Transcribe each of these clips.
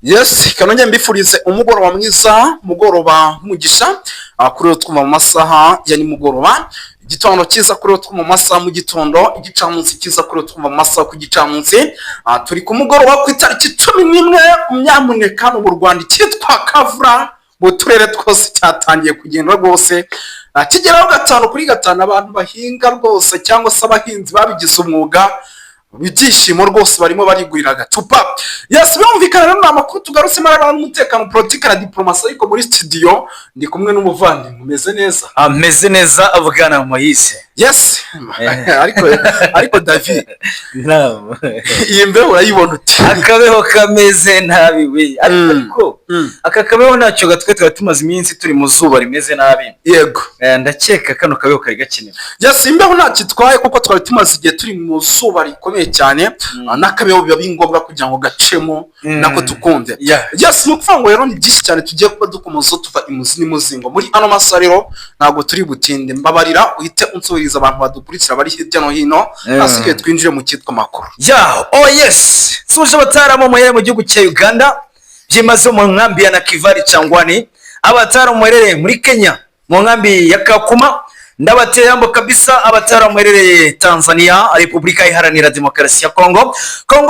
Yes, kanonye mbifurize umugoroba mwiza, mugoroba mugisha, kuri twuma mu masaha ya nimugoroba, igitondo cyiza kuri twuma mu masaha mu gitondo, igicamunsi cyiza kuri twuma mu masaha ku gicamunsi. Turi ku mugoroba ku itariki 11 Nyamuneka mu Rwanda, cyitwa Kavura mu turere twose cyatangiye kugenda rwose, kigeraho 5 kuri 5 abantu bahinga rwose cyangwa se abahinzi babigize umwuga. Ibyishimo rwose barimo barigurira agacupa. Yes, birumvikana rero amakuru tugarutse marabana n'umutekano, politique na diplomasi, ariko muri studio ndi kumwe n'umuvandimwe umeze neza. Ameze neza avugana Moise. Yes, ariko David Naam. iyi mbeho urayibona uti Akabeho kameze nabi we. Ariko akakabeho nacyo gatwe tumaze iminsi turi mu zuba rimeze nabi. Yego. Ndakeka kano kabeho kari gakeneye. Yes, imbeho ntakitwaye kuko twari tumaze igihe turi mu zuba rikomeye cyane, n'akabeho biba bingombwa kugira ngo gacemo nako tukumve. Yes, nukuvuga rero ni byinshi cyane tugiye kuba dukomoza tuva imuzi n'imuzingo muri ano masariro, ntabwo turi butinde. Mbabarira uhite unsubiriza abantu badukurikira bari hirya no hino, asigaye twinjire mu cyitwa makuru. Oh yes, suje abataramu mu gihugu cya Uganda, byimaze mu nkambi ya Nakivari Changwani, abataramu muri Kenya mu nkambi ya Kakuma, ndabateye ambo kabisa abataramu Tanzania, Republika Iharanira Demokarasi ya Kongo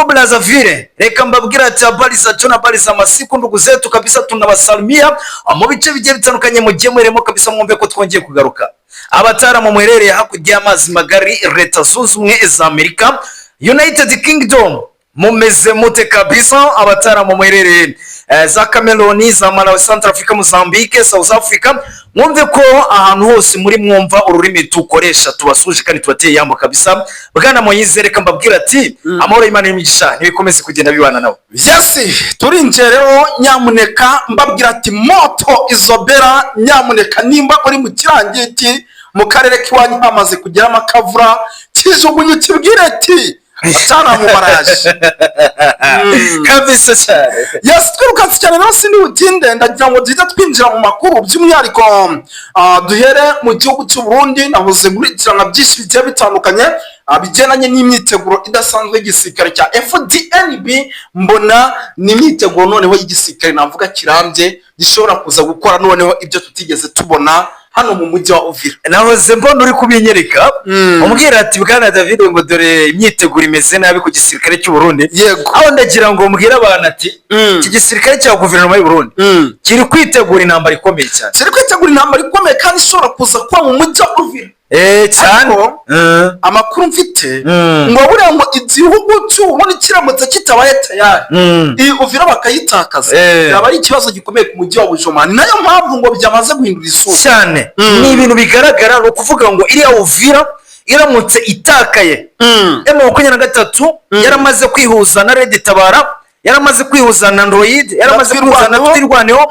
Brazzaville. Reka mbabwira ati habari za tuna, habari za masiku ndugu zetu kabisa, tunabasalimia mu bice bigiye bitandukanye, mugiye muremo kabisa, mwumve ko twongeye kugaruka. Abataramu mwerereye hakurya y'amazi magari, Leta Zunze Ubumwe za Amerika, United Kingdom, mumeze mute kabisa. Abataramu mwerereye za Cameroon, za Malawi, Central Africa, Mozambique, South Africa, mwumve ko ahantu hose muri mwumva ururimi tukoresha tubasuje kandi tubateye yambo kabisa. Bwana Moise, reka mbabwira ati amahoro y'Imana n'imigisha nibikomeze kugenda bibana nawe. Yes, turinje rero Nyamuneka, mbabwira ati moto izobera Nyamuneka, nimba uri mu kirangiti mu karere kiwanyu hamaze kugera amakavura, kijugunye kibwire ati atana mu baraje kabisa cyane. Yes, twirukatse cyane rero sindi butinde, ndagira ngo duhita twinjira mu makuru by'umwihariko. Duhere mu gihugu cy'u Burundi, nahoze nkurikirana byinshi bigiye bitandukanye bigendanye n'imyiteguro idasanzwe y'igisirikare cya FDNB. Mbona ni imyiteguro noneho y'igisirikare navuga kirambye, gishobora kuza gukora noneho ibyo tutigeze tubona hano mu mujyi wa Uvira. Nahoze mbona uri kubinyereka, umbwira ati Bwana David ngo dore imyiteguro imeze nabi ku gisirikare cy'u Burundi. Yego. Aho ndagira ngo mbwira abantu ati iki gisirikare cya guverinoma y'u Burundi kiri kwitegura intambara ikomeye cyane. Kiri kwitegura intambara ikomeye kandi ishobora kuza kuba mu mujyi wa Uvira. Cyane. Amakuru mfite ngo buriya ngo igihugu cy'Uburundi kiramutse kitabaye tayari, iyi Uvira bakayitakaza, yaba ari ikibazo gikomeye ku mujyi wa Bujumbura. Ni nayo mpamvu ngo byamaze guhindura isura cyane. Ni ibintu bigaragara, no kuvuga ngo iriya Uvira iramutse itakaye, M23 yaramaze kwihuza na Red Tabara, yaramaze kwihuza na Android, yaramaze kwihuza na Twirwaneho.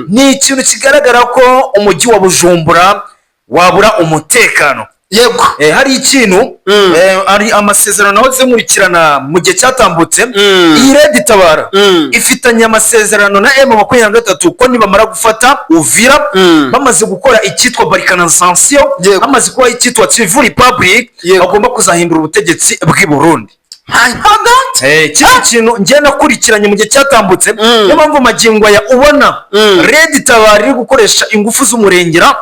Ni ikintu kigaragara ko umujyi wa Bujumbura wabura umutekano. Yego. Hari ikintu ari amasezerano nahoze nkurikirana mu gihe cyatambutse. Iyi Red Tabara ifitanye amasezerano na M23 ko nibamara gufata Uvira, bamaze gukora icyitwa balkanization, bamaze kuba icyitwa Civil Republic, bagomba kuzahindura ubutegetsi bw'i Burundi. Kino kintu njye nakurikiranye mu gihe cyatambutse, niyo mpamvu magingo ya ubona Red Tabara iri gukoresha ingufu z'umurengera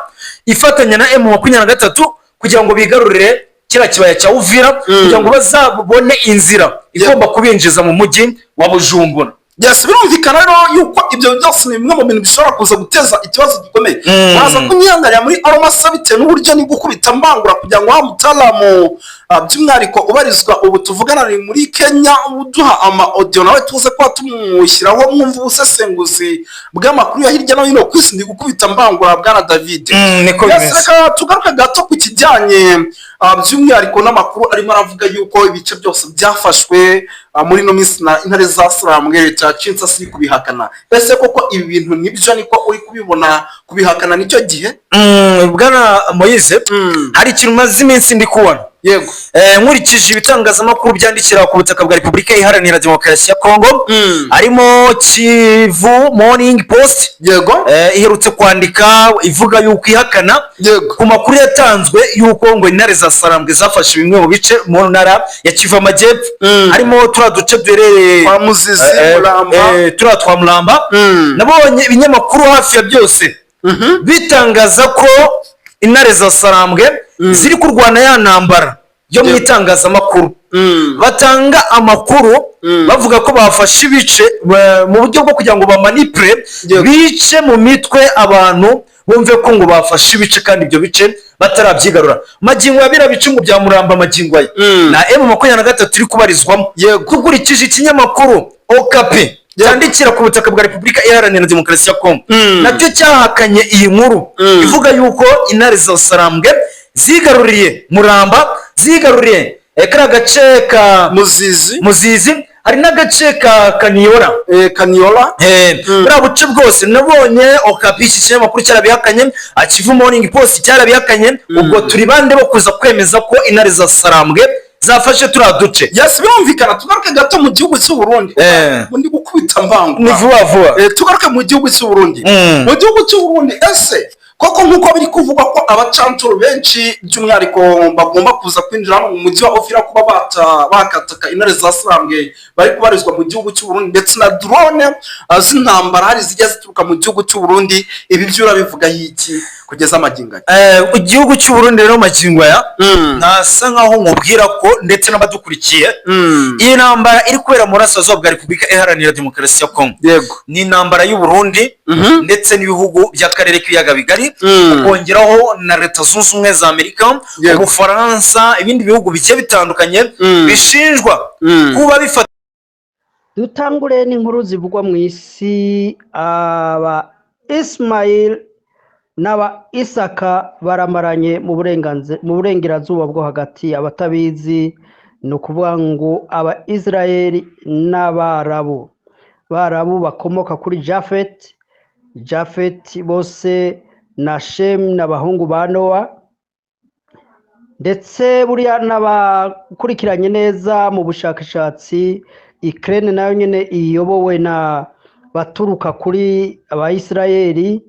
ifatanya na M23 kugira ngo bigarurire kira kibaya cya Uvira, kugira ngo bazabone inzira igomba kubinjiza mu mujyi wa Bujumbura. Yes, birumvikana rero yuko ibyo byose ni bimwe mu bintu bishobora kuza guteza ikibazo gikomeye. Baza kunyihangarira muri aromasa bitewe n'uburyo ni gukubita mbangura kugira ngo wa mutalamu by'umwihariko ubarizwa ubu tuvugana ni muri Kenya, uduha ama audio nawe tuze kwa tumushyiraho mwumva ubusesenguzi bw'amakuru ya hirya no hino ku isi. Ndi gukubita mbangura Bwana David. Yes, reka tugaruka gato ku kijyanye by'umwihariko n'amakuru arimo aravuga yuko ibice byose byafashwe muri no minsi na intare za Saramwe cya Kinshasa siri kubihakana. Ese koko ibi bintu nibyo niko uri kubibona, kubihakana nicyo gihe? Bwana Moise, hari ikintu maze iminsi ndi kubona. yego nkurikije ibitangazamakuru byandikira ku butaka bwa Repubulika Iharanira Demokarasi ya Kongo harimo Kivu Morning Post yego iherutse kwandika ivuga yuko ihakana ku makuru yatanzwe yuko ngo intare za Sarambwe zafashe bimwe mu bice mu ntara ya Kivu Amajyepfo harimo turiya duce duherereye kwa Muzizi Mulamba turiya twa Mulamba nabonye ibinyamakuru hafi ya byose bitangaza ko intare za Sarambwe ziri kurwana ya ntambara yo mu itangazamakuru batanga amakuru bavuga ko bafashe ibice mu buryo bwo kugira ngo bamanipure bice mu mitwe abantu bumve ko ngo bafashe ibice kandi ibyo bice batarabyigarura magingo ya bira bice mu bya Muramba magingo aye na M23 iri kubarizwamo kukurikije ikinyamakuru Okapi cyandikira ku butaka bwa Repubulika Iharanira Demokarasi ya Kongo nacyo cyahakanye iyi nkuru ivuga yuko intare za Sarambwe zigaruriye Muramba zigaruriye kara gace ka Muzizi hari n'agace ka Kaniola buriya buce bwose nabonye Okapi iki kinyamakuru cyarabihakanye Kivu Morning Post cyarabihakanye ubwo turi bande bo kuza kwemeza ko intare za Sarambwe zafashe turiya duce birumvikana. Tugaruke gato mu gihugu cy'u Burundi ndi gukubita mvangu ni vuba tugaruke mu gihugu cy'u Burundi mu gihugu cy'u Burundi ese koko nk'uko biri kuvuga ko abacancuro benshi by'umwihariko bagomba kuza kwinjira mu mujyi wa Uvira kuba bakataka intare za Sarambwe bari kubarizwa mu gihugu cy'u Burundi ndetse na drone z'intambara hari zijya zituruka mu gihugu cy'u Burundi, ibi byo urabivuga iki kugeza magingo igihugu cy'u Burundi rero magingo aya nasa nkaho nkubwira ko ndetse n'abadukurikiye iyi ntambara iri kubera mu burasirazuba bwa Repubulika Iharanira Demokarasi ya Kongo ni intambara y'u Burundi ndetse n'ibihugu by'akarere k'ibiyaga bigari ukongeraho na Leta Zunze Ubumwe za Amerika Ubufaransa ibindi bihugu bigiye bitandukanye bishinjwa kuba bifata. Dutangure n'inkuru zivugwa mu isi. Aba Ismail n'aba Isaka baramaranye mu burengerazuba bwo hagati. Abatabizi ni ukuvuga ngo aba Israeli n'Abarabu bakomoka kuri Jafet bose na Shem n'abahungu ba Nowa, ndetse buriya n'abakurikiranye neza mu bushakashatsi Ukraine nayo nyine iyobowe na baturuka kuri Abayisirayeli.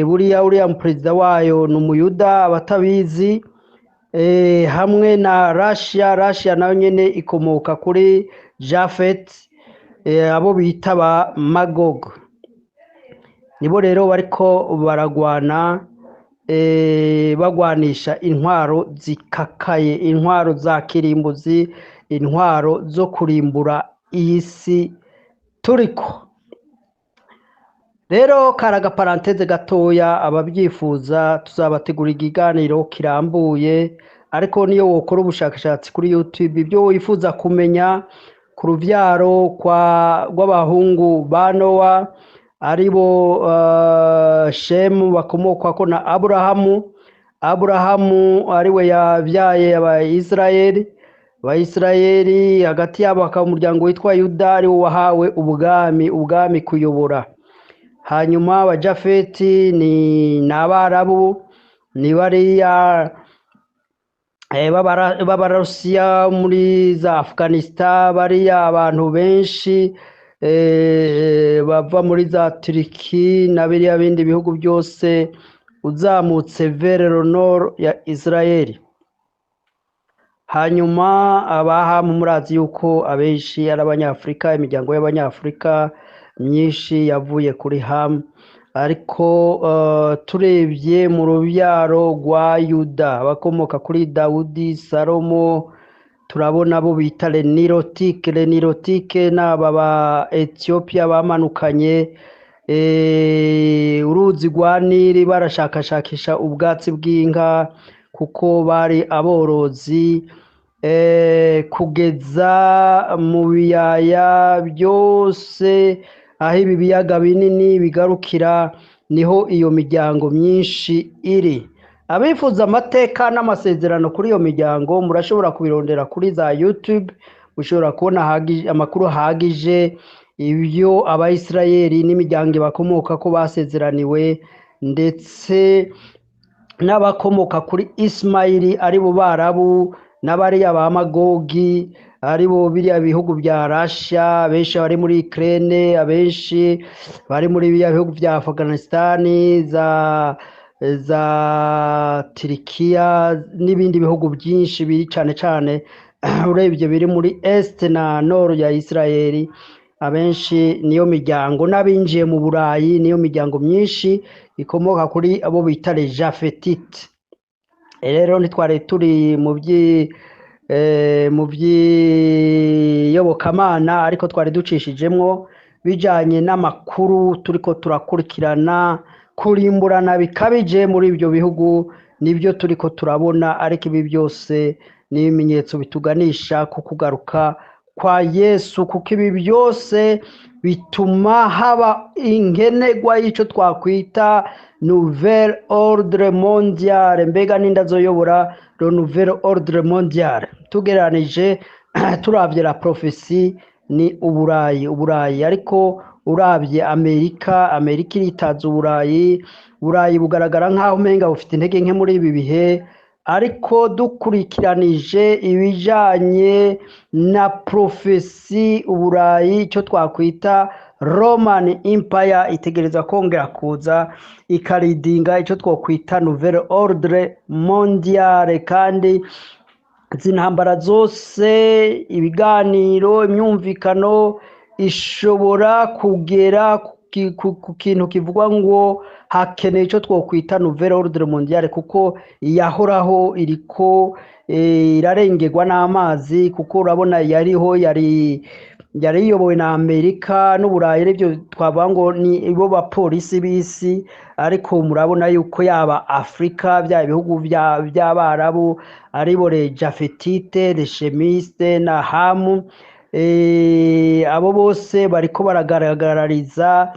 Buriya perezida wayo ni umuyuda abatabizi, hamwe na Russia nayo nyine ikomoka kuri Jafet, abo bita ba Magog. Nibo rero bariko baragwana, bagwanisha intwaro zikakaye, intwaro za kirimbuzi, intwaro zo kurimbura iyi si turiko. Rero karaga paranteze gatoya, ababyifuza tuzabategura ikiganiro kirambuye, ariko niyo wokora ubushakashatsi kuri YouTube ibyo wifuza kumenya ku rubyaro rw'abahungu ba Nowa aribo Shemu bakomoka ko na Aburahamu ariwe yabyaye Abayisirayeli, hagati yabo hakaba umuryango witwa Yuda ariwo wahawe ubwami kuyobora. Hanyuma abajafeti ni n'Abarabu, ni bariya b'Abarusiya muri za Afghanistan, bariya abantu benshi bava muri za Turiki na biriya bindi bihugu byose uzamutse vers le nord ya Israeli. Hanyuma abahamu murazi yuko abenshi ari Abanyafurika, imiryango y'Abanyafurika myinshi yavuye kuri Hamu, ariko turebye mu rubyaro rwa Yuda bakomoka kuri Dawudi, Salomo, turabona abo bita Lenirotike n'aba ba Ethiopia bamanukanye uruzi rwa Nili barashakashakisha ubwatsi bw'inka kuko bari aborozi, kugeza mu biyaya byose aho ibi biyaga binini bigarukira niho iyo miryango myinshi iri. Abifuza amateka n'amasezerano kuri iyo miryango murashobora kubirondera kuri za YouTube, mushobora kubona amakuru ahagije ibyo Abayisirayeli n'imiryango bakomoka ko basezeraniwe, ndetse n'abakomoka kuri Ismaili ari bo Barabu n'abariya ba Magogi ari bo biriya bihugu bya Russia, benshi bari muri Ukraine, abenshi bari muri biriya bihugu bya Afghanistan, za Turikiya n'ibindi bihugu byinshi biri cyane cyane urebye biri muri Est na Nord ya Israeli. Abenshi niyo miryango, n'abinjiye mu Burayi niyo miryango myinshi ikomoka kuri abo bita les Japhétites. Rero ntitwari turi mu by'iyobokamana, ariko twari ducishijemwo bijanye n'amakuru turiko turakurikirana, kurimburana bikabije muri ibyo bihugu nibyo turiko turabona, ariko ibi byose ni ibimenyetso bituganisha ku kugaruka kwa Yesu, kuko ibi byose bituma haba inkenegwa y'icyo twakwita nouvelle ordre mondiale. Mbega ninda zoyobora le nouvelle ordre mondiale? Tugeranije turavye la prophecy ni Uburayi, ariko uravye Amerika iritaza Uburayi bugaragara nk'aho umenga bufite intege nke muri ibi bihe, ariko dukurikiranije ibijanye na prophecy Uburayi, icyo twakwita Roman Empire itegereza kongera kuza ikaridinga icyo twakwita nouvelle ordre mondiale. Kandi zintambara zose, ibiganiro, imyumvikano ishobora kugera ku kintu kivuga ngo hakeneye icyo twakwita nouvelle ordre mondiale, kuko yahoraho iriko irarengerwa n'amazi, kuko urabona yari iyobowe na Amerika n'Uburayi, n'ibyo twavuga ngo ni ibo bapolisi b'isi, ariko murabona yuko yaba Afrika, bya bihugu by'Abarabu aribo les Japhétites, les Chemistes na Hamu, abo bose bariko baragaragariza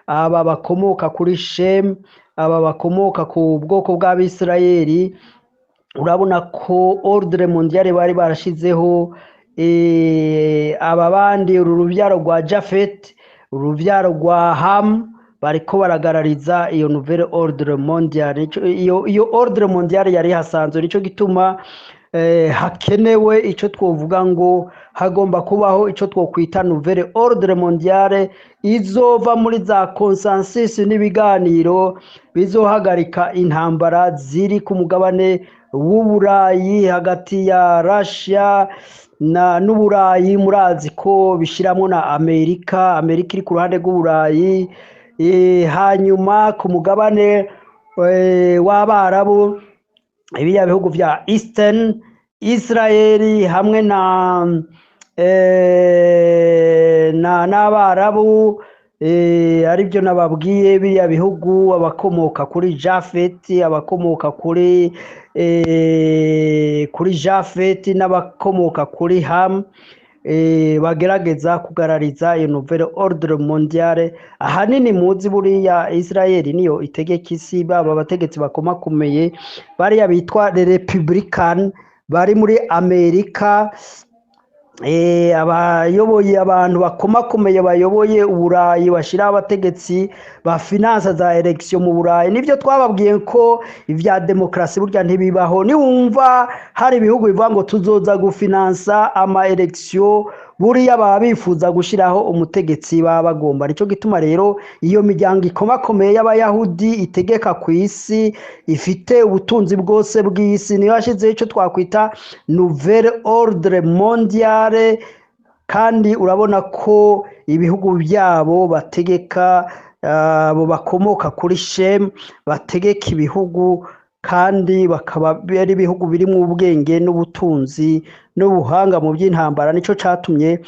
aba bakomoka kuri Shem, aba bakomoka ku bwoko bw'Abisirayeli. Urabona ko ordre mondiale bari barashizeho aba bandi, uru rubyaro rwa Japhet, urubyaro rwa Ham, bariko baragarariza iyo nouvelle ordre mondiale. Iyo ordre mondiale yari hasanzwe, nico gituma hakenewe icyo twovuga ngo hagomba kubaho icyo twokwita nouvelle ordre mondiale, izova muri za consensus n'ibiganiro bizohagarika intambara ziri ku mugabane w'Uburayi hagati ya Russia n'Uburayi. Murazi ko bishyiramo na Amerika iri ku ruhande rw'Uburayi, hanyuma ku mugabane w'Abarabu ibiya bihugu vya Eastern Israeli hamwe n'Abarabu, aribyo nababwiye biriya bihugu, abakomoka kuri Japhet, abakomoka kuri Japhet n'abakomoka kuri Ham, bagerageza kugarariza iyo nouvelle ordre mondiale. Ahanini muzi buriya Israeli niyo itegeka isi, baba abategetsi bakomakomeye bariya bitwa les Republican bari muri Amerika, abayoboye abantu bakomakomeye bayoboye Uburayi, bashiraho abategetsi ba finance za election mu Burayi. Nivyo twababwiye ko ivya demokrasi burya ntibibaho. Niwumva hari ibihugu bivuga ngo tuzoza gufinansa ama election, buriya baba bifuza gushiraho umutegetsi baba bagomba. Nico gituma rero iyo miryango ikomakomeye y'Abayahudi itegeka ku isi, ifite ubutunzi bwose bw'isi, niyo yashizeho icyo twakwita nouvelle ordre mondiale. Kandi urabona ko ibihugu byabo bategeka, abo bakomoka kuri Shem bategeka ibihugu, kandi bakaba ari ibihugu birimo ubwenge n'ubutunzi n'ubuhanga mu by'intambara. Nico catumye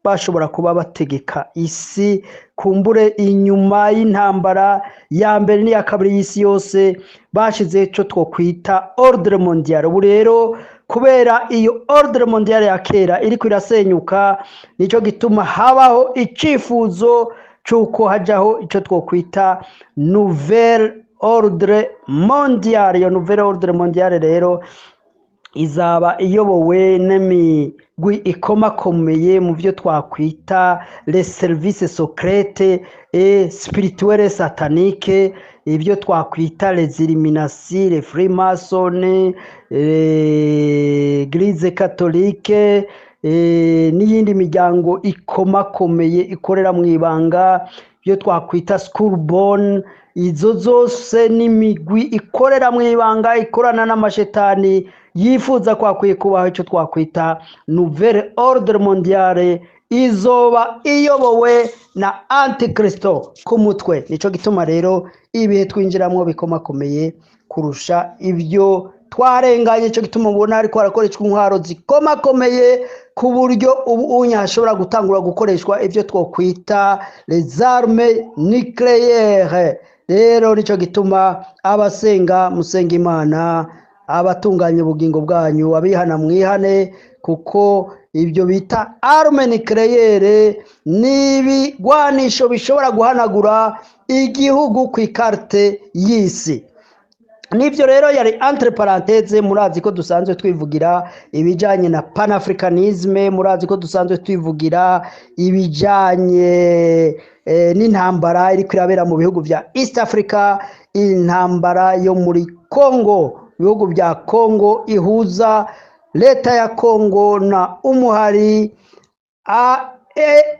bashobora kuba bategeka isi, kumbure inyuma y'intambara ya mbere n'iya kabiri y'isi yose bashize cyo twokwita ordre mondiale. Ubu rero kubera iyo ordre mondiale ya kera iri kwirasenyuka, nico gituma habaho icifuzo cyuko hajaho icyo twokwita nouvelle ordre mondiale. Iyo nouvelle ordre mondiale rero izaba iyobowe n'imigwi ikomakomeye mu byo twakwita les services secrets et spirituels sataniques. ibyo twakwita les illuminati, les freemason, Eglise catholique, n'iyindi miryango ikomakomeye ikorera mu ibanga, ibyo twakwita school born. Izo zose n'imigwi ikorera mu ibanga, ikorana n'amashetani, yifuza kwakwiye kubaho icyo twakwita nouvelle ordre mondiale, izoba iyobowe na antikristo ku mutwe. Nico gituma rero ibihe twinjiramo bikomakomeye kurusha ibyo twarenganye. Ico gituma ubona ariko harakoreshwa intwaro zikomakomeye ku buryo ubu unyashobora gutangura gukoreshwa ibyo twokwita les armes nucléaires. Rero nico gituma abasenga musenga Imana, abatunganya ubugingo bwanyu, abihana mwihane, kuko ibyo bita arme nucléaire n'ibigwanisho bishobora guhanagura igihugu ku ikarte y'isi. Nibyo rero yari entre parenthèse. Murazi ko dusanzwe twivugira ibijanye na panafricanisme, murazi ko dusanzwe twivugira ibijanye n'intambara iri kwirabera mu bihugu vya East Africa, intambara yo muri Congo, ibihugu vya Congo ihuza leta ya Congo na umuhari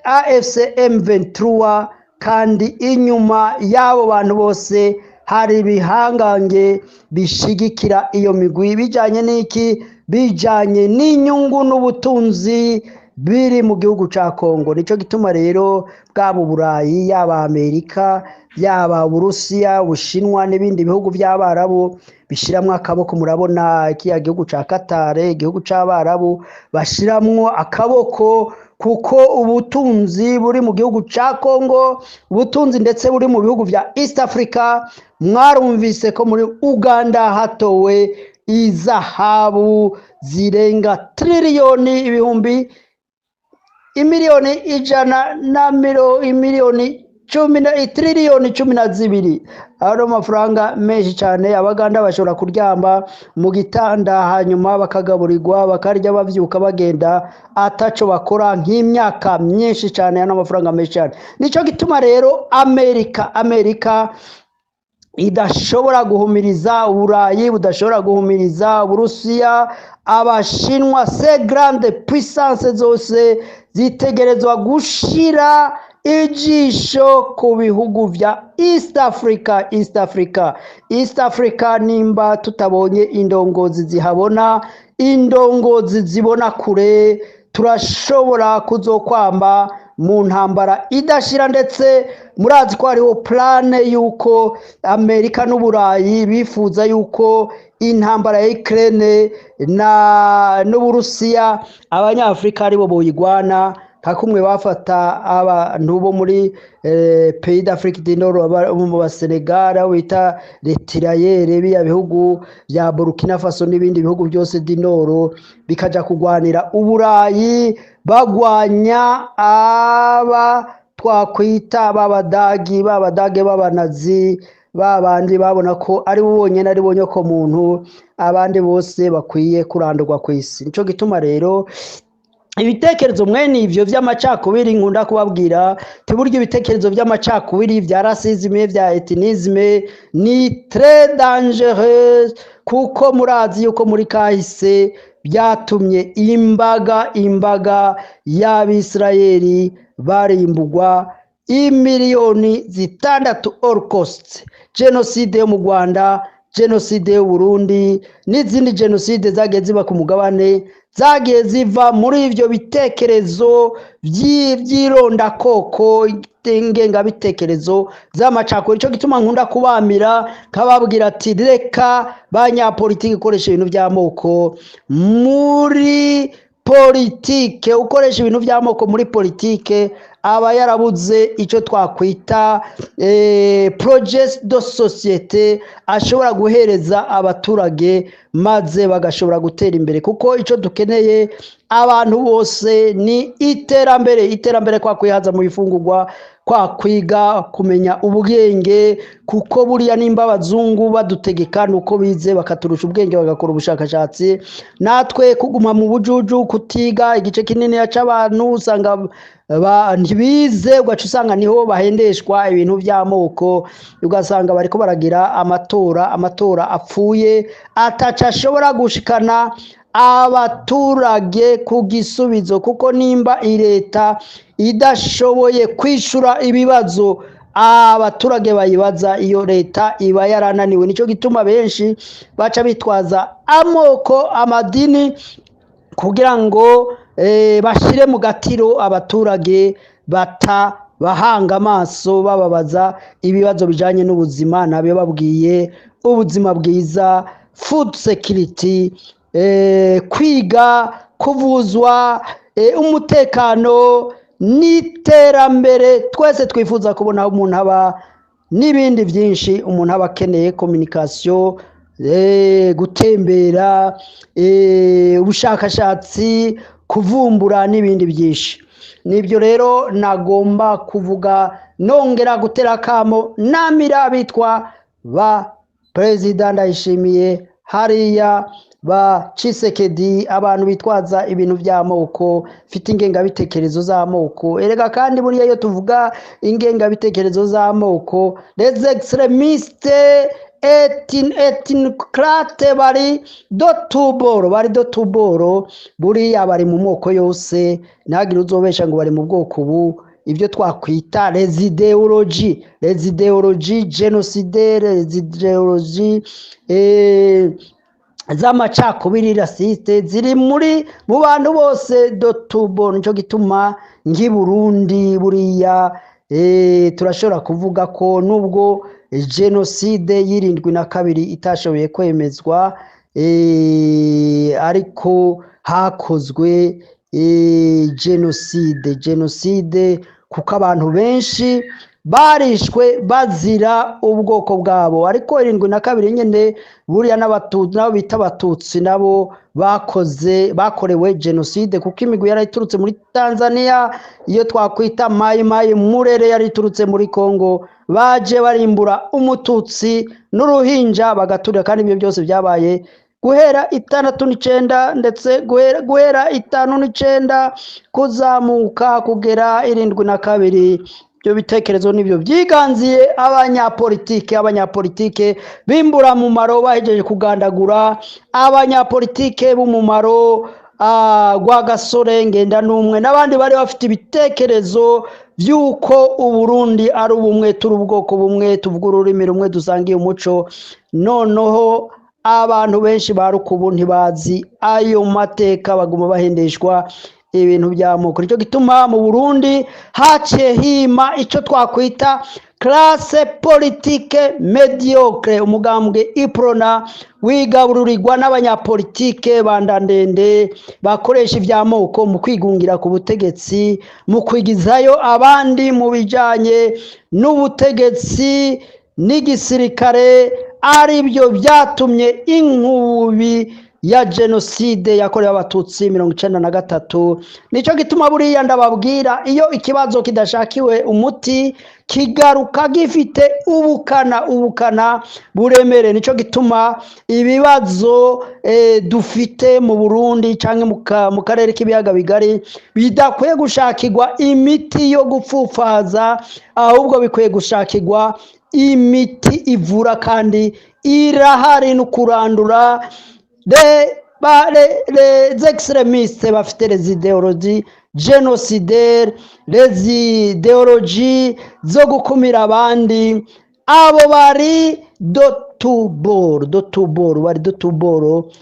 AFC M23, kandi inyuma y'abo bantu bose hari ibihangange bishigikira iyo migwi. Bijanye n'iki? Bijanye n'inyungu n'ubutunzi biri mu gihugu ca Congo. Nico gituma rero bwabo Burayi, yaba Amerika, yaba Burusiya, Bushinwa n'ibindi bihugu by'Abarabu bishiramwe akaboko. Murabona kiya gihugu ca Qatar, igihugu c'Abarabu, bashiramwo akaboko kuko ubutunzi buri mu gihugu ca Congo, ubutunzi ndetse buri mu bihugu vya East Africa. Mwarumvise ko muri Uganda hatowe izahabu zirenga triliyoni ibihumbi imiliyoni ijana na imiliyoni triliyoni 12. Aro mafaranga menshi cyane. Abaganda bashobora kuryamba mu gitanda hanyuma bakagaburirwa, bakarya bavyuka bagenda ataco bakora nk'imyaka myinshi cyane. Ano mafaranga menshi cyane. Nico gituma rero Amerika idashobora guhumiriza Uburayi, budashobora guhumiriza Burusiya, Abashinwa, se grande puissance zose zitegerezwa gushira ijisho ku bihugu vya East Africa. Nimba tutabonye indongozi zihabona, indongozi zibona kure, turashobora kuzokwamba mu ntambara idashira. Ndetse murazi ko hariho plane yuko Amerika n'Uburayi bifuza yuko intambara ya Ukraine n'Uburusiya abanyafrika aribo boyigwana, hakumwe bafata abantu bo muri pays d'Afrique du Nord, mu Basenegal bita Retirayere, biya bihugu bya Burkina Faso n'ibindi bihugu byose du Nord, bikaja kugwanira Uburayi, bagwanya aba twakwita babadagi b'abanazi, babandi babona ko ari bonyene ari bonyoko muntu, abandi bose bakwiye kurandurwa ku isi. Nico gituma rero ibitekerezo mwene ivyo vy'amacakubiri nkunda kubabwira, tiburyo ibitekerezo vy'amacakubiri vya racisme, vya ethnisme ni très dangereux, kuko murazi yuko muri kahise byatumye imbaga y'Abisirayeli barimbugwa imiliyoni 6 Holocaust, genocide yo mu Rwanda, genocide yo Burundi, n'izindi genocide zagiye ziba ku mugabane, zagiye ziva muri ivyo bitekerezo by'ironda koko, ingenga bitekerezo z'amacakubiri. Ico gituma nkunda kubamira kababwira ati reka banyapolitiki ikoresha ibintu by'amoko muri politike. Ukoresha ibintu by'amoko muri politike aba yarabuze icyo twakwita projet de société ashobora guhereza abaturage, maze bagashobora gutera imbere. Kuko icyo dukeneye abantu bose ni iterambere kwa kwihaza mu bifungurwa, kwa kwiga kumenya ubwenge, kuko buriya nimba abazungu badutegeka nuko bize bakaturusha ubwenge bagakora ubushakashatsi, natwe kuguma mu bujuju kutiga igice kinini c'abantu usanga ntibize, ugaca usanga niho bahendeshwa ibintu by'amoko, ugasanga bariko baragira amatora apfuye ataca ashobora gushikana abaturage ku gisubizo, kuko nimba leta idashoboye kwishura ibibazo abaturage bayibaza, iyo leta iba yarananiwe. Nico gituma benshi baca bitwaza amoko, amadini kugira ngo bashire mu gatiro abaturage bahanga amaso bababaza ibibazo bijanye n'ubuzima, nabe babwiye ubuzima bwiza, food security, kwiga, kuvuzwa, umutekano n'iterambere. Twese twifuza kubona umuntu aba n'ibindi byinshi, umuntu aba akeneye communication, gutembera, ubushakashatsi, kuvumbura n'ibindi byinshi. Nibyo rero nagomba kuvuga, nongera gutera kamo namira bitwa ba President Ndayishimiye hariya, ba Tshisekedi, abantu bitwaza ibintu by'amoko, fite ingengabitekerezo z'amoko. Erega kandi buriya iyo tuvuga ingengabitekerezo z'amoko, les extremistes ethnicrate bari do tuboro, buriya bari mu moko yose, ntagire uzobesha ngo bari mu bwoko ubu. Ibyo twakwita les ideologies génocidaires, les ideologies z'amacakubiri rasiste ziri mu bantu bose do tuboro. Nico gituma ngi Burundi buriya turashobora kuvuga ko nubwo genocide y'72 itashoboye kwemezwa, ariko hakozwe genocide kuko abantu benshi barishwe bazira ubwoko bwabo. Ariko 72 nyene buriya n'abatutsi nabo bita abatutsi nabo bakorewe genocide, kuko imigwi yarayiturutse muri Tanzania, iyo twakwita Mai Murere yariturutse muri Kongo, baje barimbura umututsi n'uruhinja bagaturira. Kandi ibyo byose byabaye guhera 69 ndetse guhera 59 kuzamuka kugera 72. Ibyo bitekerezo nibyo byiganziye abanyapolitike bimbura mu maro, bahejeje kugandagura abanyapolitike b'umumaro, Rwagasore, Ngendanumwe n'abandi bari bafite ibitekerezo by'uko Uburundi ari ubumwe, turi ubwoko bumwe, tuvuga ururimi rumwe, dusangiye umuco. Noneho abantu benshi barukubu ntibazi ayo mateka, baguma bahendeshwa ibintu by'amoko. Nicyo gituma mu Burundi haciye hima icyo twakwita classe politique mediocre, umugambwe iprona wigabururirwa n'abanyapolitike bandandende bakoresha iby'amoko mu kwigungira ku butegetsi, mu kwigizayo abandi mu bijanye n'ubutegetsi n'igisirikare. Ari byo byatumye inkubi ya genocide yakorewe abatutsi 1993. Nico gituma buriya ndababwira, iyo ikibazo kidashakiwe umuti kigaruka gifite ubukana buremere. Nico gituma ibibazo dufite mu Burundi canke mu karere k'ibiyaga bigari bidakwiye gushakirwa imiti yo gupfufaza, ahubwo bikwiye gushakirwa imiti ivura kandi irahari no kurandura les extrémistes bafite les idéologies génocidaires, les idéologies zo gukumira abandi. Abo bari do tuboro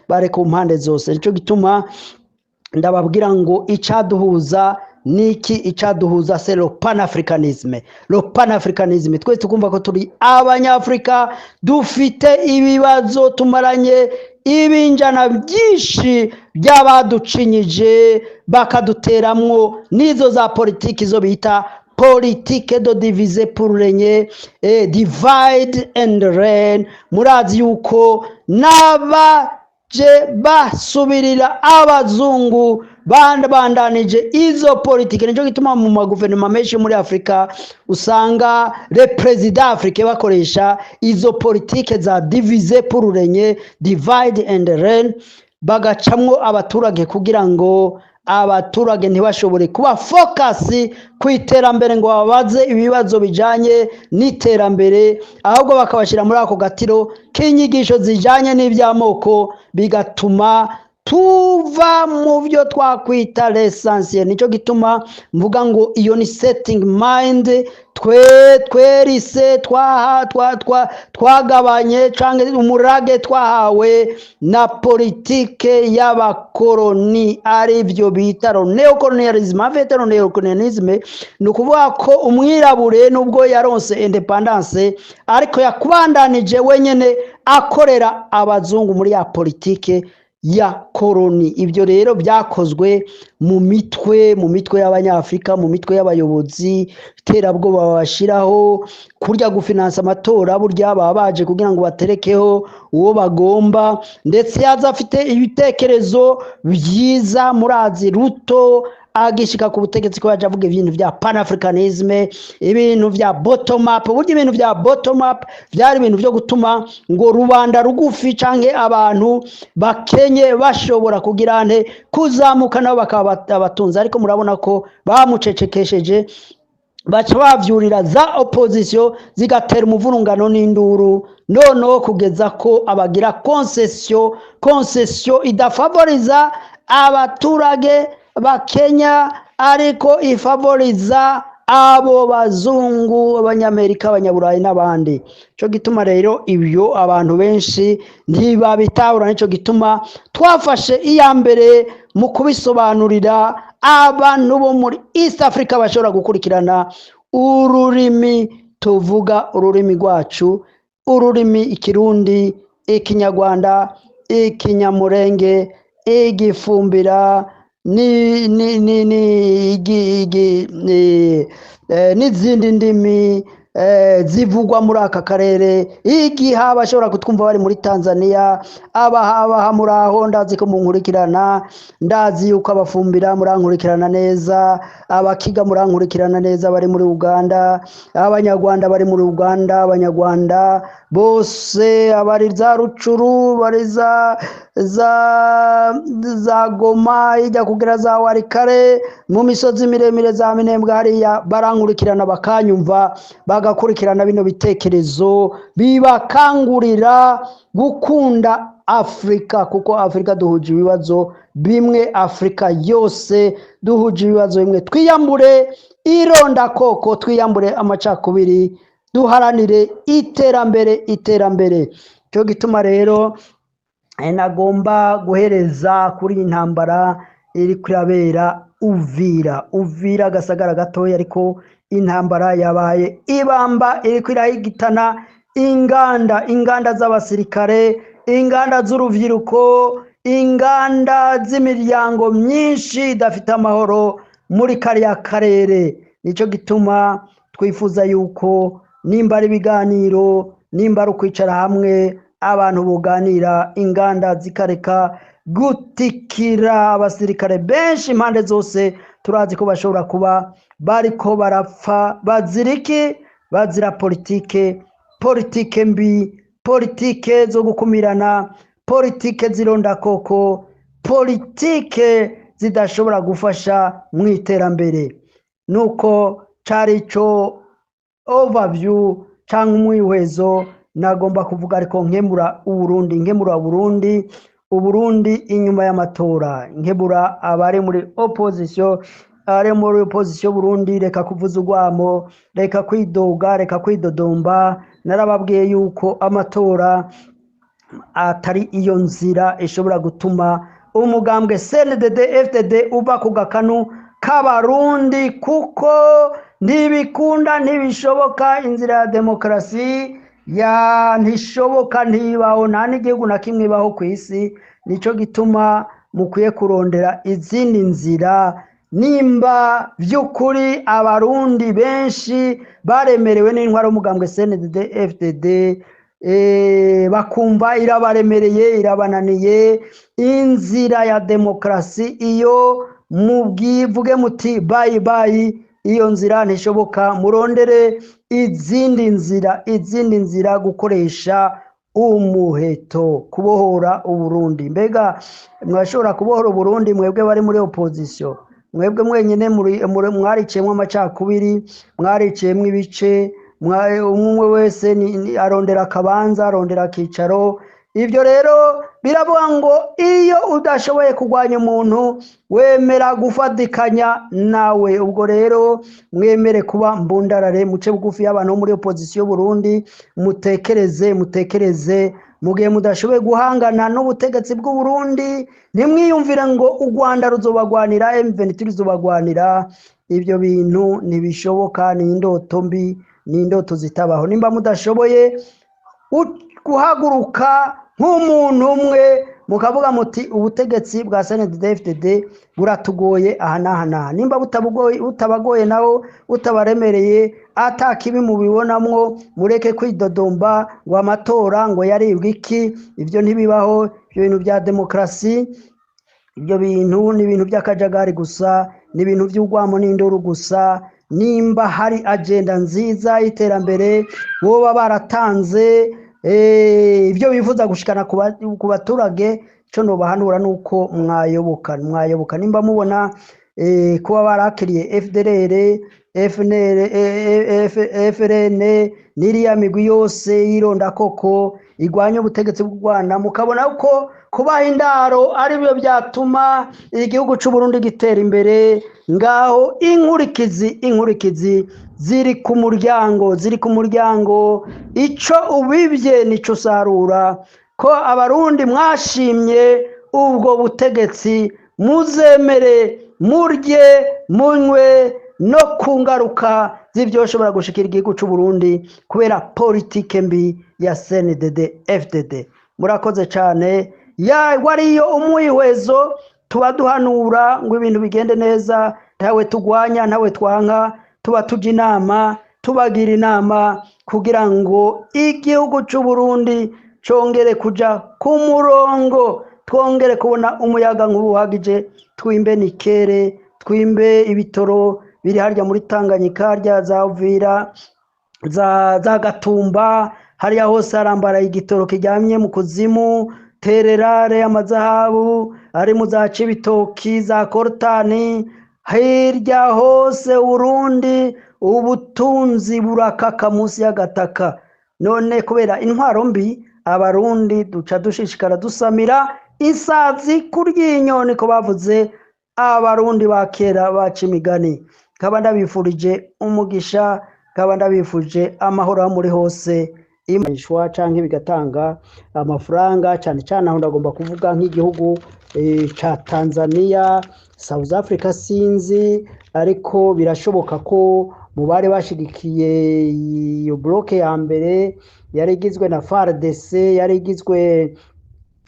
bari ku mpande zose. Nicyo gituma ndababwira ngo icaduhuza niki, icaduhuza c'est le panafricanisme. Twese tukumva ko turi abanyafrika, dufite ibibazo tumaranye ibinjana byinshi by'abaducinyije bakaduteramwo n'izo za politiki zo bita politique de diviser pour régner, divide and reign. Murazi yuko n'abaje basubirira abazungu bandanije izo politike. Nico gituma mu maguverinoma menshi muri Afrika usanga le president africain bakoresha izo politike za divise pour régner, divide and reign, bagacamwo abaturage kugira ngo abaturage ntibashobore kuba focus ku iterambere ngo babaze ibibazo bijanye n'iterambere, ahubwo bakabashira muri ako gatiro k'inyigisho zijanye n'ivy'amoko, bigatuma tuva mu byo twakwita l'essentiel. Nico gituma mvuga ngo iyo ni setting mind twerise twagabanye canke umurage twahawe na politike y'abakoroni, ari byo bita neocolonialisme. Afite neocolonialisme ni ukuvuga ko umwirabure nubwo yaronse independence ariko yakubandanije wenyene akorera abazungu muri ya politike ya koroni. Ibyo rero byakozwe mu mitwe y'abanyafrika, mu mitwe y'abayobozi, terabwoba babashiraho, kurya gufinansa amatora, burya baba baje kugira ngo baterekeho uwo bagomba, ndetse yaza afite ibitekerezo byiza. Murazi Ruto agishika ku butegetsi ko yaje avuga ibintu vya panafricanisme, ibintu vya bottom up. Burya ibintu vya bottom up byari ibintu byo gutuma ngo rubanda rugufi canke abantu bakenye bashobora kugira nte kuzamuka nabo bakaba abatunzi, ariko murabona ko bamucecekesheje, baca bavyurira za opposition zigatera umuvurungano n'induru, noneho kugeza ko abagira concession idafavoriza abaturage bakenya, ariko ifavoriza abo bazungu, abanyamerika, abanyaburayi n'abandi. Cyo gituma rero ibyo abantu benshi ntibabitahura. Nico gituma twafashe iya mbere mu kubisobanurira abantu bo muri East Africa bashobora gukurikirana ururimi tuvuga, ururimi rwacu, ururimi Ikirundi, Ikinyarwanda, Ikinyamurenge, Igifumbira n'izindi ndimi zivugwa muri aka karere. Igiha bashobora kutwumva bari muri Tanzania, abaha muraho, ndazi ko munkurikirana, ndazi yuko abafumbira murankurikirana neza, abakiga murankurikirana neza bari muri Uganda, abanyarwanda bari muri Uganda, abanyarwanda bose, abari za Rucuru, bari za Goma, ijya kugira za Warikare, mu misozi miremire za Minembwe hariya, barankurikirana bakanyumva, bagakurikirana bino bitekerezo, bibakangurira gukunda Afrika, kuko Afrika duhuje ibibazo bimwe, Afrika yose duhuje ibibazo bimwe. Twiyambure ironda koko, twiyambure amacakubiri, duharanire iterambere. Cyo gituma rero nagomba guhereza kuri intambara iri kurabera Uvira Gasagara gatoya, ariko intambara yabaye ibamba, iri kwirahigitana inganda z'abasirikare, inganda z'uruvyiruko, inganda z'imiryango myinshi idafite amahoro muri kariya karere. Nico gituma twifuza yuko nimba ari ibiganiro, nimba ari ukwicara hamwe, abantu buganira, inganda zikareka gutikira abasirikare benshi impande zose. Turazi ko bashobora kuba bariko barapfa bazira politike mbi, politike zo gukumirana, politike zironda koko, politike zidashobora gufasha mu iterambere. Nuko cari ico overview cyangwa umwihwezo nagomba kuvuga, ariko nkemura Uburundi inyuma y'amatora, nkebura abari muri opposition, Burundi, reka kuvuza urwamo, reka kwidoga, reka kwidodomba. Narababwiye yuko amatora atari iyo nzira ishobora gutuma umugambwe CNDD FDD uba ku gakanu k'abarundi, kuko ntibikunda, ntibishoboka. Inzira ya demokarasi ntishoboka, ntibaho, nta n'igihugu na kimwe baho ku isi. Nico gituma mukwiye kurondera izindi nzira, nimba by'ukuri abarundi benshi baremerewe n'intwaro y'umugambwe CNDD FDD, bakumva irabaremereye, irabananiye inzira ya demokarasi, iyo mubwivuge muti bayi bayi, iyo nzira ntishoboka, murondere izindi nzira gukoresha umuheto kubohora Uburundi. Mbega mwashobora kubohora Uburundi mwebwe bari muri opposition, mwebwe mwenyine mwariciyemwo amacakubiri, mwariciyemwo ibice, umwe wese arondera akabanza, arondera akicaro. Ibyo rero biravuga ngo iyo udashoboye kurwanya umuntu wemera gufatikanya nawe. Ubwo rero mwemere kuba mbundarare, muce bugufi y'abantu muri opposition Burundi, mutekereze mu gihe mudashoboye guhangana n'ubutegetsi bw'u Burundi, ntimwiyumvire ngo u Rwanda ruzobagwanira, M23 ruzobagwanira. Ibyo bintu ntibishoboka, ni indoto mbi, ni indoto zitabaho. Nimba mudashoboye guhaguruka nk'umuntu umwe mukavuga muti ubutegetsi bwa CNDD-FDD buratugoye aha n'aha n'aha, nimba butabagoye nawo butabaremereye, atakibi mubibonamwo, mureke kwidodomba ngo amatora ngo yaribwe iki. Ibyo ntibibaho, ibyo bintu bya demokarasi, ibyo bintu ni ibintu by'akajagari gusa, ni ibintu by'urwamo n'induru gusa. Nimba hari agenda nziza y'iterambere boba baratanze, ibyo bifuza gushikana ku baturage, cyo nobahanura nuko mwayoboka. Nimba mubona kuba barakiriye FDLR, FRN n'iriya migwi yose yironda koko igwanya ubutegetsi bw'u Rwanda, mukabona uko kubaha indaro ari byo byatuma igihugu cy'u Burundi gitera imbere, ngaho inkurikizi ziri ku muryango. Ico ubibye nico usarura. Ko abarundi mwashimye ubwo butegetsi, muzemere murye munywe no kungaruka z'ibyoshobora gushikira igihugu cy'u Burundi kubera politike mbi ya CNDD-FDD. Murakoze cyane. Wariyo umwihwezo, tuba duhanura ngo ibintu bigende neza, ntawe tugwanya, ntawe twanka, tuba tujya inama, tubagira inama kugira ngo igihugu cy'u Burundi congere kuja ku murongo, twongere kubona umuyaga nk'ubuhagije, twimbe nikere, twimbe ibitoro biri harya muri Tanganyika, harya za Uvira, za Gatumba, hariya hose harambara igitoro kijyamye mu kuzimu, tererare, amazahabu ari mu za Cibitoki, za Kortani, hirya hose Burundi ubutunzi burakaka munsi y'agataka. None kubera intwaro mbi, abarundi duca dushishikara dusamira isazi kury'inyoni, ko bavuze abarundi bakera baca imigani. Kaba ndabifurije umugisha, kaba ndabifuje amahoro muri hose. Imashwa canke bigatanga amafaranga, cyane cyane aho ndagomba kuvuga nk'igihugu ca Tanzania, South Africa sinzi, ariko birashoboka ko mu bari bashigikiye iyo bloke ya mbere yari igizwe na FARDC, yari igizwe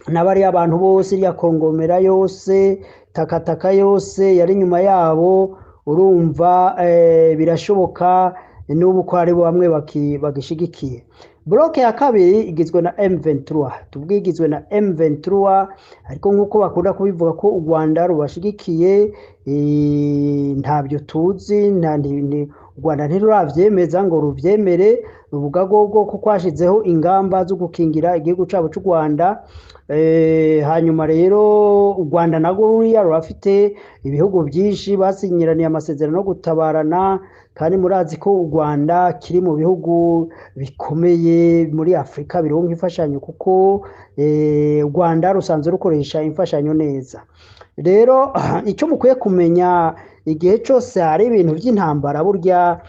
n'abari abantu bose, iriya kongomera yose, takataka yose yari nyuma yabo. Urumva birashoboka n'ubu ko ari bamwe bagishigikiye. Bloke ya kabiri igizwe na M23, tubwigizwe na M23, ariko nkuko bakunda kubivuga ko u Rwanda rubashigikiye, ntabyo tuzi. U Rwanda ntiruravyemeza ngo ruvyemere, ruvuga gogo ko kwashizeho ingamba zo gukingira igihugu cyabo cy'u Rwanda. Hanyuma rero u Rwanda nago ruriya rurafite ibihugu byinshi basinyiraniye amasezerano no gutabarana, kandi murazi ko u Rwanda kiri mu bihugu bikomeye muri Afrika bironka imfashanyo, kuko u Rwanda rusanzwe rukoresha imfashanyo neza. Rero icyo mukwiye kumenya, igihe cyose hari ibintu by'intambara, burya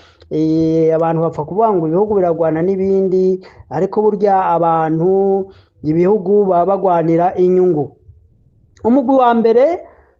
abantu bapfa kuvuga ngo ibihugu biragwana n'ibindi, ariko burya abantu, ibihugu baba bagwanira inyungu. Umugwi wa mbere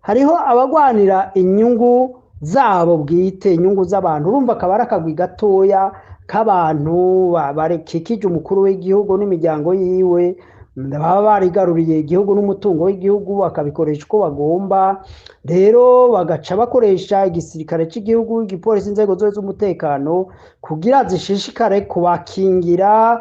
hariho abagwanira inyungu zabo bwite, inyungu z'abantu. Urumva akaba ari akagwi gatoya k'abantu barekikije umukuru w'igihugu n'imiryango yiwe, baba barigaruriye igihugu n'umutungo w'igihugu, bakabikoresha uko bagomba. Rero bagaca bakoresha igisirikare cy'igihugu, igipolisi, inzego zose z'umutekano kugira zishishikare kubakingira,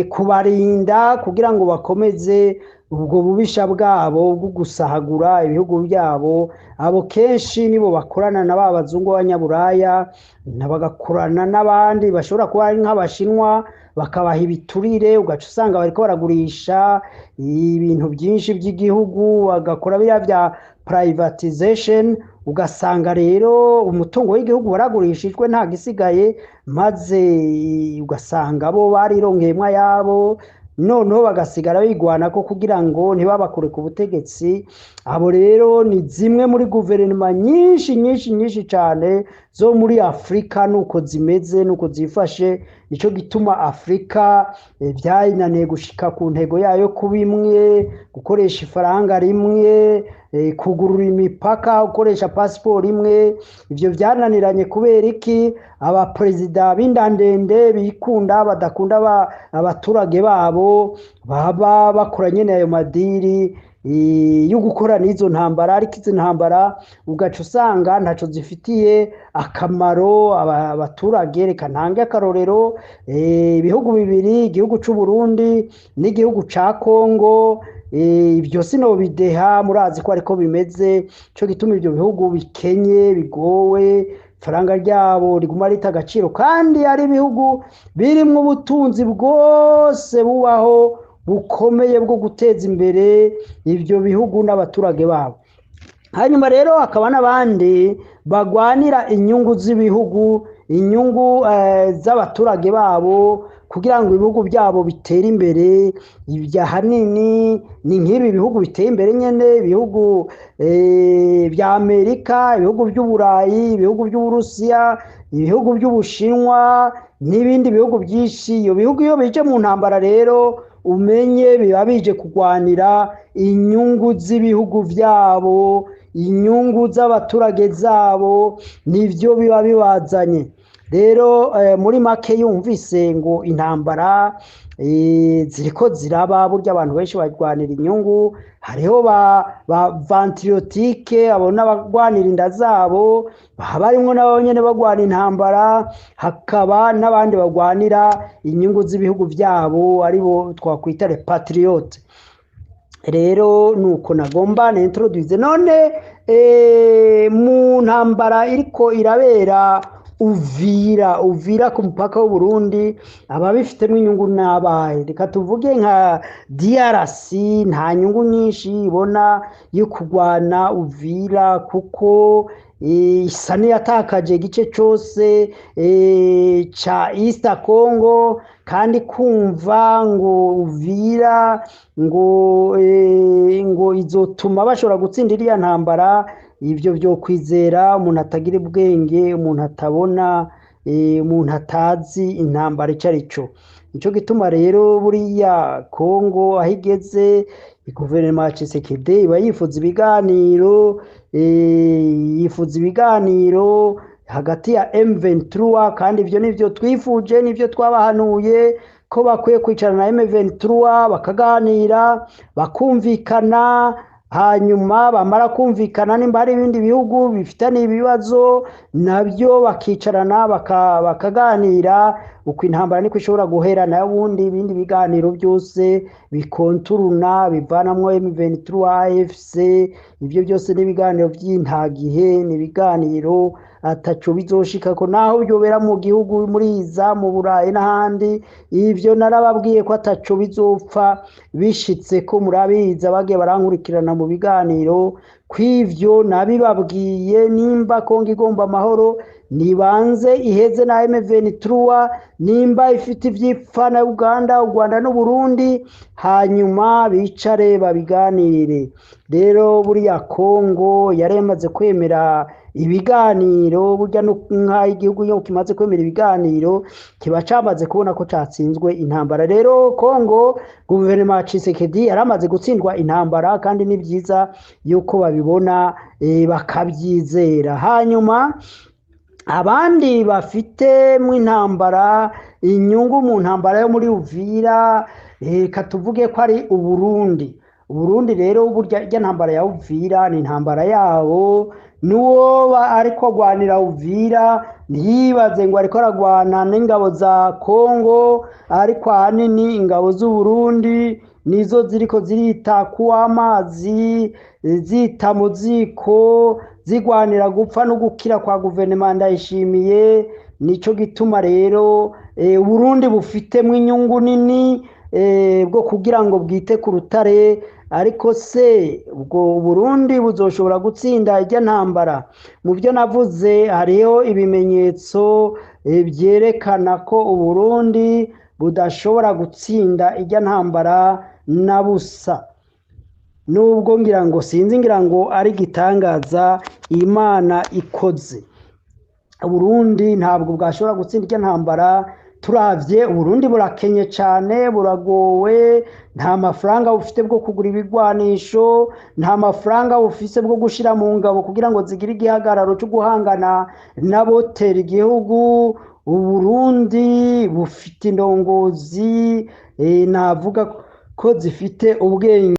kubarinda, kugira ngo bakomeze ubwo bubisha bwabo bwo gusahagura ibihugu byabo, abo kenshi nibo bakorana na ba bazungu b'abanyaburaya, bagakorana n'abandi bashobora kuba ari nk'abashinwa, bakabaha ibiturire, ugaca usanga bariko baragurisha ibintu byinshi by'igihugu, bagakora biriya bya privatization, ugasanga rero umutungo w'igihugu waragurishijwe nta gisigaye, maze ugasanga bo barironkeyemwo ayabo, noneho bagasigara bigwana ko kugira ngo ntibabakure ku butegetsi. Abo rero ni zimwe muri guverinoma nyinshi cyane zo muri Afrika, nuko zimeze nuko zifashe. Nico gituma Afrika byayinaniye gushika ku ntego yayo kuba imwe, gukoresha ifaranga rimwe, kugurura imipaka, gukoresha passport imwe. Ivyo byananiranye kubera iki? Abaperezida b'indandende bikunda badakunda abaturage babo, baba bakora nyene ayo madiri yo gukora n'izo ntambara, ariko izo ntambara ugaca usanga ntaco zifitiye akamaro abaturage. Reka ntange akarorero, ibihugu bibiri, igihugu c'u Burundi n'igihugu ca Kongo, ibyo sinobideha, murazi ko ariko bimeze. Cyo gituma ibyo bihugu bikenye, bigowe, faranga ryabo riguma rita agaciro, kandi ari ibihugu birimwo ubutunzi bwose bubaho bukomeye bwo guteza imbere ibyo bihugu n'abaturage babo. Hanyuma rero hakaba n'abandi bagwanira inyungu z'ibihugu, inyungu z'abaturage babo, kugira ngo ibihugu byabo bitere imbere. Ibya hanini ni nk'ibi bihugu biteye imbere nyene, ibihugu bya Amerika, ibihugu by'Uburayi, ibihugu by'Uburusiya, ibihugu by'Ubushinwa n'ibindi bihugu byinshi. Iyo bihugu iyo bije mu ntambara rero umenye biba bije kugwanira inyungu z'ibihugu byabo, inyungu z'abaturage zabo, nivyo biba bibazanye. Rero muri make yumvise ngo intambara ziriko ziraba, burya abantu benshi bagwanira inyungu. Hariho ba ventriotike, abo n'abagwanira inda zabo, barimwo nabo nyene bagwana intambara. Hakaba n'abandi bagwanira inyungu z'ibihugu byabo, aribo twakwita les patriotes. Rero nuko nagomba na introduce none mu ntambara iriko irabera Uvira ku mupaka w'u Burundi, ababifitemo inyungu n'abahe? Reka tuvuge nka DRC, nta nyungu nyinshi ibona yo kugwana Uvira, kuko isa n'iyatakaje igice cyose ca East Congo, kandi kumva ngo Uvira ngo izotuma bashobora gutsinda iriya ntambara, ibyo byo kwizera umuntu atagira ubwenge, umuntu atabona, umuntu atazi intambara icyo ari cyo. Nicyo gituma rero buriya Kongo aho igeze, guverinoma ya Tshisekedi iba yifuza ibiganiro hagati ya M23, kandi ibyo nivyo twifuje, nivyo twabahanuye ko bakwiye kwicarana na M23 bakaganira, bakumvikana. Hanyuma bamara kumvikana, nimba hari ibindi bihugu bifitanye ibibazo nabyo bakicarana bakaganira, uko intambara niko ishobora guhera. nayo ubundi ibindi biganiro byose bikonturuna bivanamwo M23 AFC, ibyo byose n'ibiganiro by'intagihe, n'ibiganiro ataco bizoshikako, naho byobera mu gihugu muriza mu Burayi n'ahandi. Ivyo narababwiye ko ataco bizopfa bishitse, ko murabiza bagiye barankurikirana mu biganiro kw'ivyo nabibabwiye. Nimba Kongo igomba amahoro, nibanze iheze na M23, nimba ifite ivyipfa na Uganda, u Rwanda n'u Burundi, hanyuma bicare babiganire. Rero buriya Kongo yaremaze kwemera ibiganiro, burya nka igihugu yo kimaze kwemera ibiganiro kiba camaze kubona ko catsinzwe intambara. Rero Kongo, guverinoma ya Tshisekedi yaramaze gutsindwa intambara, kandi ni byiza yuko babibona bakabyizera. Hanyuma abandi bafite mu intambara inyungu mu ntambara yo muri Uvira, katuvuge ko ari Uburundi. Uburundi rero burya ijya ntambara ya Uvira ni intambara yabo, nuwo ariko agwanira Uvira ntiyibaze ngo ariko aragwana n'ingabo za Kongo, ariko ahanini ingabo z'u Burundi nizo ziriko zirita kuw'amazi, zita mu ziko, zigwanira gupfa no gukira kwa guverinoma Ndayishimiye. Nico gituma rero Burundi bufitemwo inyungu nini bwo kugira ngo bwite ku rutare, ariko se ubwo Burundi buzoshobora gutsinda irya ntambara? Mu byo navuze hariho ibimenyetso byerekana ko Uburundi budashobora gutsinda irya ntambara na busa, nubwo ngira ngo ari igitangaza Imana ikoze. Burundi ntabwo bwashobora gutsinda irya ntambara. Turavye Burundi burakenye cyane, buragowe, nta mafaranga bufite bwo kugura ibigwanisho, nta mafaranga bufise bwo gushira mu ngabo kugira ngo zigire igihagararo cyo guhangana n'abotera igihugu. Uburundi bufite indongozi navuga ko zifite ubwenge.